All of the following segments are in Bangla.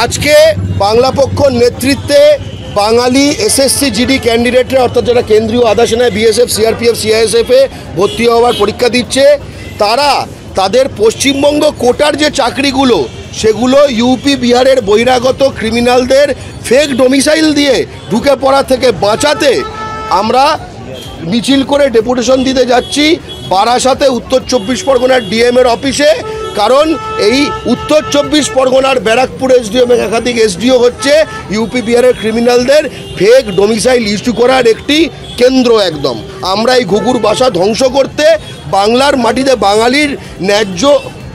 আজকে বাংলা পক্ষ নেতৃত্বে বাঙালি এসএসসি জিডি ক্যান্ডিডেটরা অর্থাৎ যারা কেন্দ্রীয় আধা সেনায় বিএসএফ সিআরপিএফ সিআইএসএফে ভর্তি হওয়ার পরীক্ষা দিচ্ছে, তারা তাদের পশ্চিমবঙ্গ কোটার যে চাকরিগুলো সেগুলো ইউপি বিহারের বহিরাগত ক্রিমিনালদের ফেক ডোমিসাইল দিয়ে ঢুকে পড়া থেকে বাঁচাতে আমরা মিছিল করে ডেপুটেশন দিতে যাচ্ছি বারাসাতে উত্তর 24 পরগনার ডিএমের অফিসে। কারণ এই উত্তর 24 পরগনার ব্যারাকপুর এসডিও এবং একাধিক এসডিও হচ্ছে ইউপি বিহারের ক্রিমিনালদের ফেক ডোমিসাইল ইস্যু করার একটি কেন্দ্র। একদম আমরা এই ঘুঘুর বাসা ধ্বংস করতে, বাংলার মাটিতে বাঙালির ন্যায্য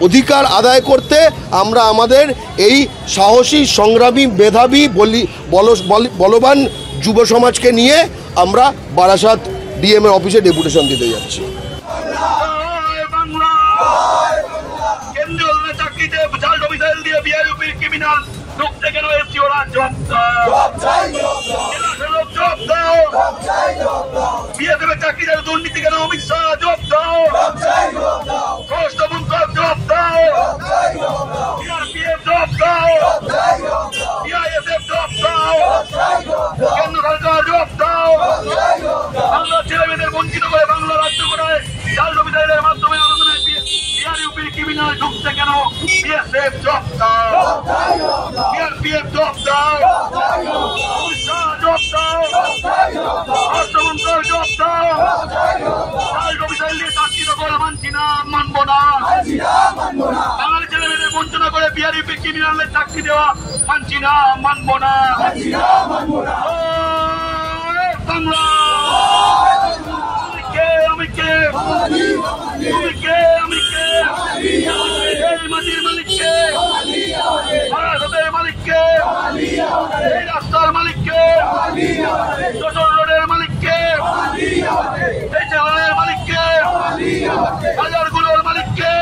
অধিকার আদায় করতে আমরা আমাদের এই সাহসী সংগ্রামী মেধাবী বলবান যুব সমাজকে নিয়ে আমরা বারাসাত ডিএমের অফিসে ডেপুটেশন দিতে যাচ্ছি। দুর্নীতি কেন অমিত শাহ জবাব দাও, জবাব দাও, সিআরপিএফ জবাব দাও, সিআইএসএফ জবাব দাও, কেন্দ্র সরকার জবাব দাও। বাংলার ছেলেমেয়েদের বঞ্চিত করে বাংলা রাজ্য করায় জাল ডোমিসাইলের মাধ্যমে আলোচনায় বিহার ইউপির ক্রিমিনাল ঢুকছে কেন? বিএসএফ জবাব দাও, সিআরপিএফ জবাব দাও, অমিত শাহ জবাব দাও, অর্থমন্ত্রক জবাব দাও। জাল ডোমিসাইল দিয়ে চাকরি দখল মানছি না, মানবো না। বাঙালি ছেলেমেয়েদের বঞ্চনা করে বিহার ইউপির ক্রিমিনালের চাকরি দেওয়া মানছি না, মানবো না। বাংলা আমি কে, এই মাটির মালিক কে, ভারতের মালিক কে, এই রাস্তার মালিক কে, যশোর রোডের মালিক কে, এই জেলার মালিক কে, বাজারগুলোর মালিক কে,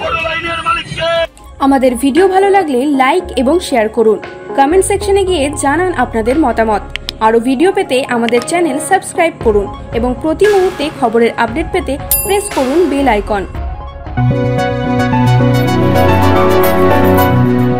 বড় লাইনের মালিক কে। আমাদের ভিডিও ভালো লাগলে লাইক এবং শেয়ার করুন। কমেন্ট সেকশনে গিয়ে জানান আপনাদের মতামত। আরও ভিডিও পেতে আমাদের চ্যানেল সাবস্ক্রাইব করুন এবং প্রতি মুহূর্তে খবরের আপডেট পেতে প্রেস করুন বেল আইকন।